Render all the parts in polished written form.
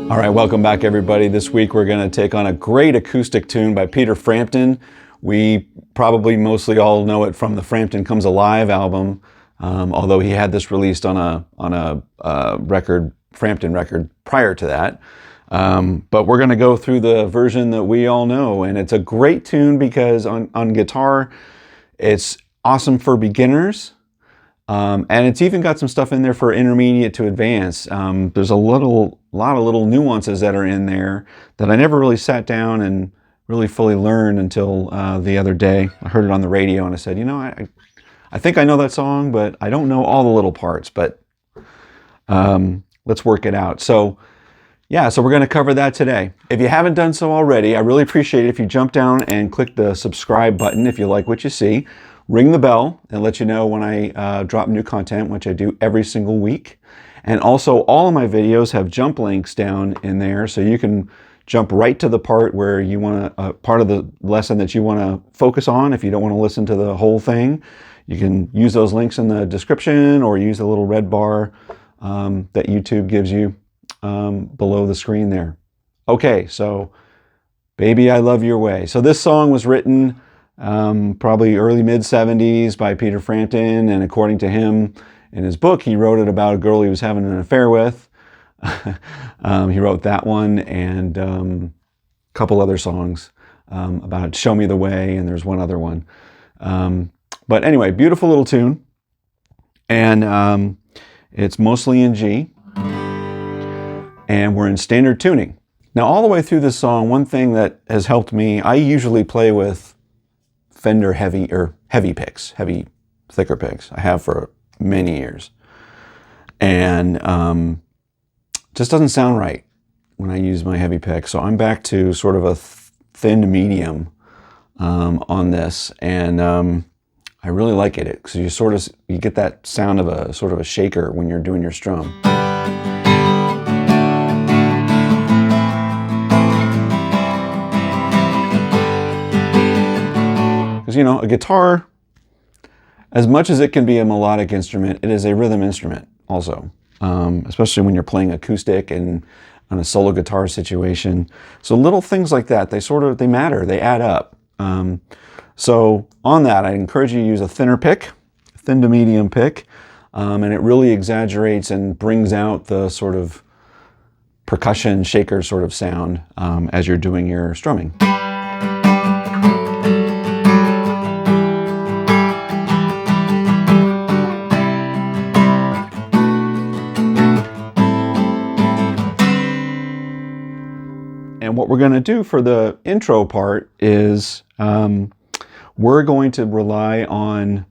All right, welcome back everybody. This week we're going to take on a great acoustic tune by Peter Frampton. We probably mostly all know it from the Frampton Comes Alive album, although he had this released on a record, Frampton record, prior to that. But we're going to go through the version that we all know, and it's a great tune because on guitar, it's awesome for beginners. And it's even got some stuff in there for intermediate to advanced. There's a lot of little nuances that are in there that I never really sat down and really fully learned until the other day. I heard it on the radio and I said, you know, I think I know that song, but I don't know all the little parts, but let's work it out. So yeah, so we're going to cover that today. If you haven't done so already, I really appreciate it if you jump down and click the subscribe button if you like what you see. Ring the bell and let you know when I drop new content, which I do every single week. And also all of my videos have jump links down in there, so you can jump right to the part where you want to, part of the lesson that you want to focus on. If you don't want to listen to the whole thing, you can use those links in the description or use the little red bar that YouTube gives you below the screen there. Okay, so Baby I Love Your Way. So this song was written probably early mid-70s by Peter Frampton, and according to him in his book, he wrote it about a girl he was having an affair with. He wrote that one and a couple other songs about Show Me the Way, and there's one other one. But anyway, beautiful little tune, and it's mostly in G, and we're in standard tuning. Now all the way through this song, one thing that has helped me, I usually play with Fender heavy picks, heavy thicker picks. I have for many years, and just doesn't sound right when I use my heavy pick. So I'm back to sort of a thin to medium on this, and I really like it because you get that sound of a sort of a shaker when you're doing your strum. You know, a guitar, as much as it can be a melodic instrument, it is a rhythm instrument also, especially when you're playing acoustic and on a solo guitar situation. So little things like that, they matter, they add up. So on that, I encourage you to use a thinner pick, thin to medium pick, and it really exaggerates and brings out the sort of percussion shaker sort of sound as you're doing your strumming. And what we're going to do for the intro part is we're going to rely on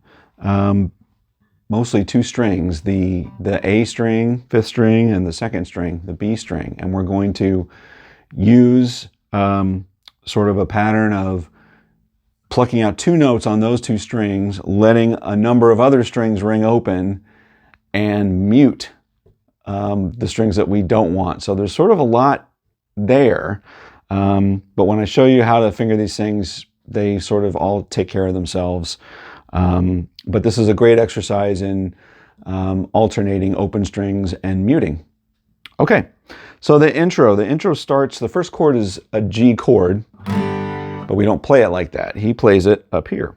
mostly two strings, the A string, fifth string, and the second string, the B string. And we're going to use sort of a pattern of plucking out two notes on those two strings, letting a number of other strings ring open, and mute the strings that we don't want. So there's sort of a lot there, but when I show you how to finger these things, they sort of all take care of themselves. But this is a great exercise in alternating open strings and muting. Okay, so the intro starts, the first chord is a G chord, but we don't play it like that. He plays it up here.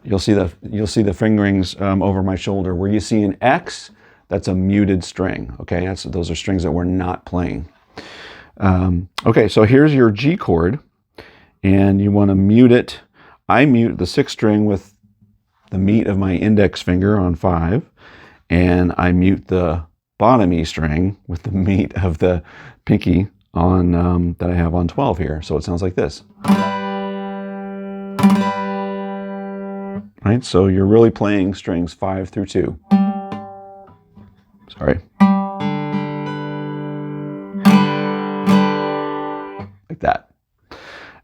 You'll see the fingerings over my shoulder. Where you see an X, that's a muted string. Okay, those are strings that we're not playing. Okay, so here's your G chord, and you want to mute it. I mute the sixth string with the meat of my index finger on 5, and I mute the bottom E string with the meat of the pinky on that I have on 12 here. So it sounds like this. Right, so you're really playing strings 5 through 2. Sorry. That,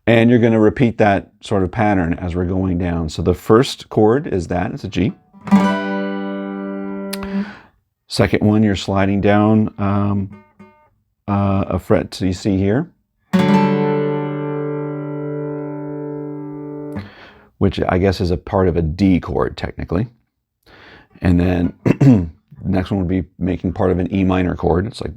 and you're going to repeat that sort of pattern as we're going down. So the first chord is that, it's a G. Second one, you're sliding down a fret, so you see here, which I guess is a part of a D chord technically. And then the next one would be making part of an E minor chord. It's like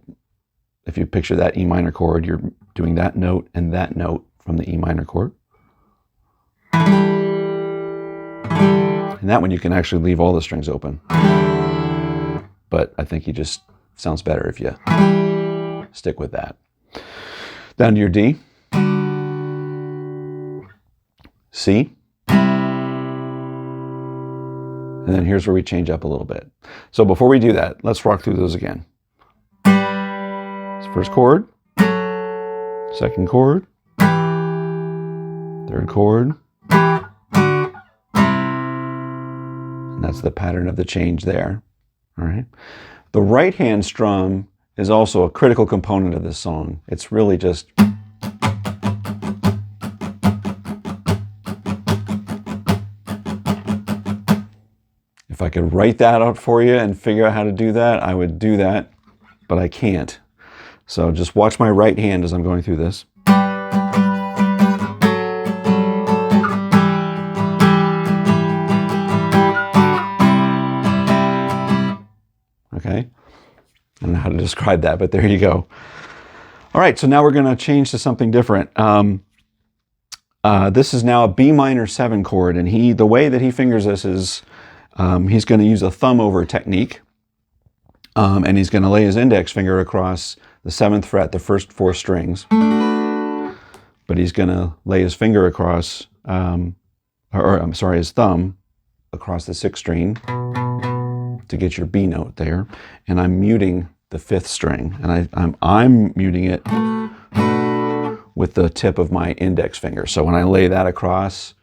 if you picture that E minor chord, you're doing that note and that note from the E minor chord. And that one you can actually leave all the strings open. But I think he just sounds better if you stick with that. Down to your D, C, and then here's where we change up a little bit. So before we do that, let's rock through those again. First chord, second chord, third chord, and that's the pattern of the change there. All right. The right hand strum is also a critical component of this song. It's really just if I could write that out for you and figure out how to do that, I would do that, but I can't. So just watch my right hand as I'm going through this. Okay, I don't know how to describe that, but there you go. All right, so now we're going to change to something different. This is now a B minor 7 chord, and the way that he fingers this is he's going to use a thumb over technique, and he's going to lay his index finger across the 7th fret, the first 4 strings, but he's going to lay his finger across, his thumb across the 6th string to get your B note there, and I'm muting the 5th string, and I'm muting it with the tip of my index finger. So when I lay that across,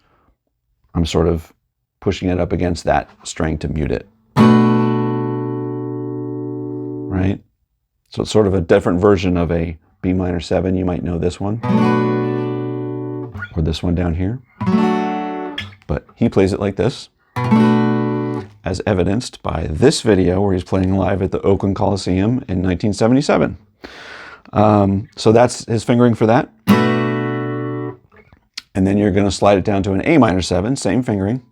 I'm sort of pushing it up against that string to mute it. Right? So it's sort of a different version of a B minor 7. You might know this one, or this one down here. But he plays it like this, as evidenced by this video where he's playing live at the Oakland Coliseum in 1977. So that's his fingering for that. And then you're going to slide it down to an A minor 7, same fingering.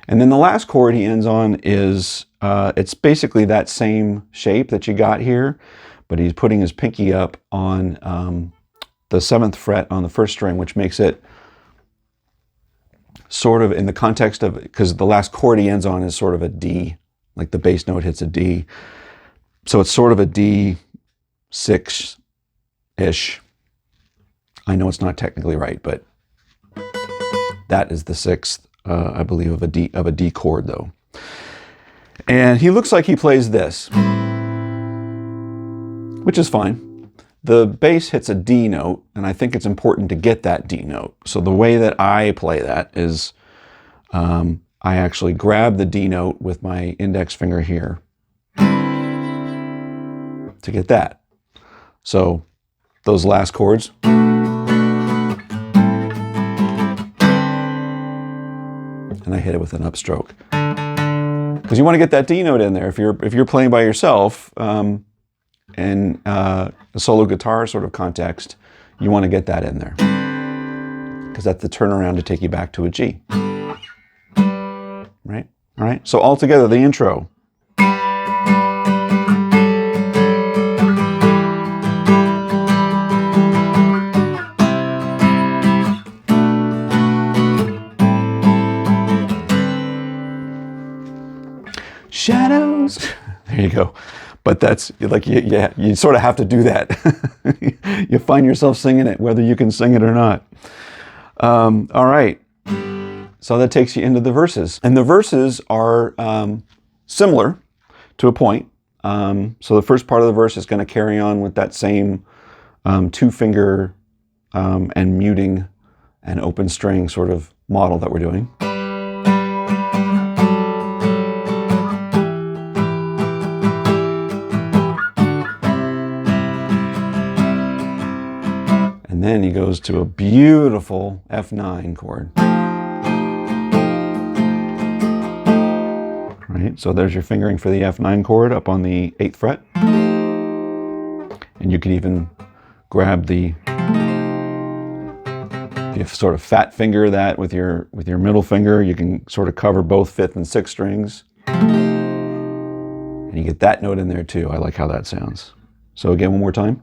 And then the last chord he ends on is, it's basically that same shape that you got here, but he's putting his pinky up on the 7th fret on the 1st string, which makes it sort of in the context of, because the last chord he ends on is sort of a D, like the bass note hits a D. So it's sort of a D6-ish. I know it's not technically right, but that is the 6th. I believe of a D chord though. And he looks like he plays this, which is fine. The bass hits a D note, and I think it's important to get that D note. So the way that I play that is I actually grab the D note with my index finger here to get that. So those last chords, and I hit it with an upstroke, because you want to get that D note in there. If you're playing by yourself in a solo guitar sort of context, you want to get that in there, because that's the turnaround to take you back to a G. Right? All right. So all together, the intro. Shadows. There you go. But that's like, you sort of have to do that. You find yourself singing it, whether you can sing it or not. All right. So that takes you into the verses. And the verses are similar to a point. So the first part of the verse is going to carry on with that same 2-finger and muting and open string sort of model that we're doing. And then he goes to a beautiful F9 chord. Right, so there's your fingering for the F9 chord up on the 8th fret. And you can even grab the, if you sort of fat finger that with your middle finger, you can sort of cover both 5th and 6th strings. And you get that note in there too. I like how that sounds. So again, one more time.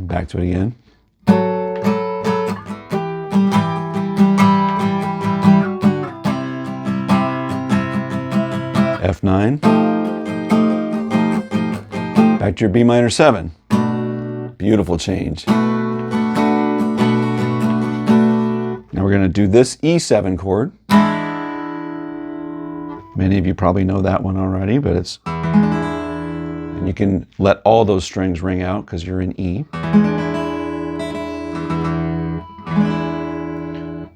Back to it again. F9. Back to your B minor 7. Beautiful change. Now we're going to do this E7 chord. Many of you probably know that one already, but it's... And you can let all those strings ring out because you're in E.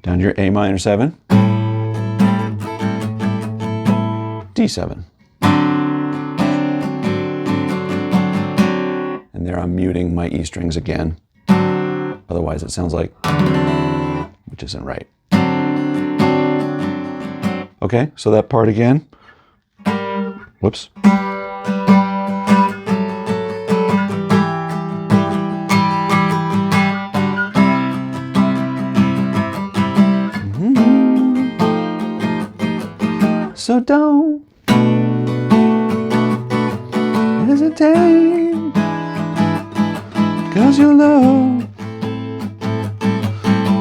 Down to your A minor 7. D7. And there I'm muting my E strings again. Otherwise it sounds like, which isn't right. Okay, so that part again. Whoops. So don't hesitate, 'cause your love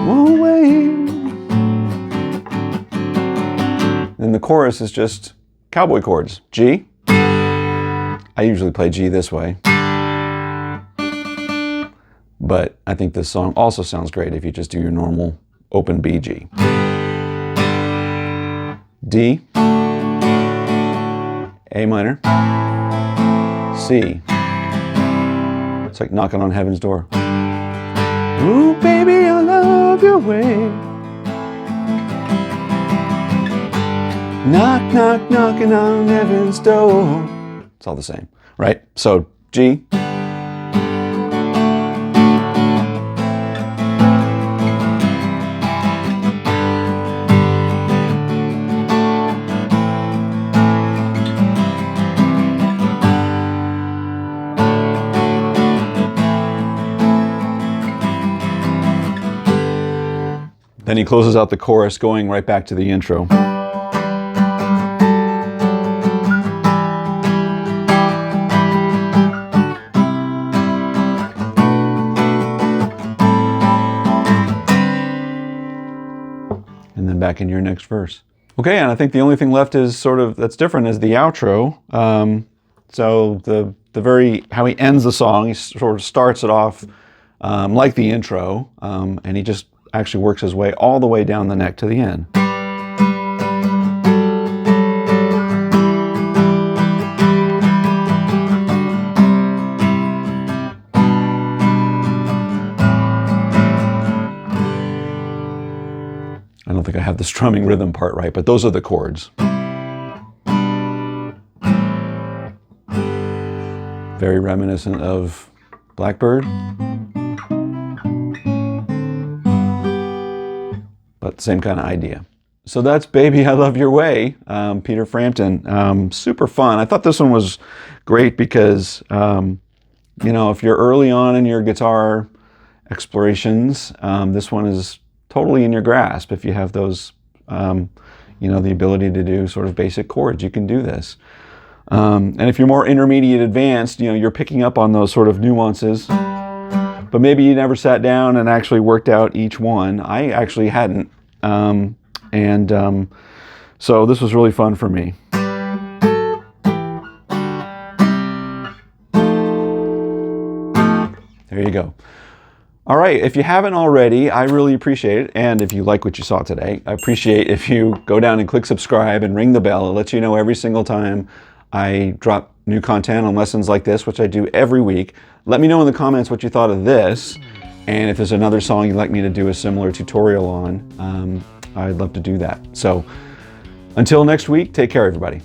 won't wait. And the chorus is just cowboy chords. G. I usually play G this way. But I think this song also sounds great if you just do your normal open B, G. D. A minor, C. It's like knocking on heaven's door. Ooh, baby, I love your way. Knock, knock, knocking on heaven's door. It's all the same, right? So G. Then he closes out the chorus going right back to the intro. And then back in your next verse. Okay, and I think the only thing left is sort of that's different is the outro. So the how he ends the song, he sort of starts it off like the intro, and he just actually works his way all the way down the neck to the end. I don't think I have the strumming rhythm part right, but those are the chords. Very reminiscent of Blackbird. But same kind of idea. So that's Baby I Love Your Way, Peter Frampton. Super fun. I thought this one was great because, you know, if you're early on in your guitar explorations, this one is totally in your grasp. If you have those, you know, the ability to do sort of basic chords, you can do this. And if you're more intermediate advanced, you know, you're picking up on those sort of nuances. But maybe you never sat down and actually worked out each one. I actually hadn't. So this was really fun for me. There you go. All right, if you haven't already, I really appreciate it. And if you like what you saw today, I appreciate if you go down and click subscribe and ring the bell. It lets you know every single time I drop new content on lessons like this, which I do every week. Let me know in the comments what you thought of this, and if there's another song you'd like me to do a similar tutorial on, I'd love to do that. So until next week, take care, everybody.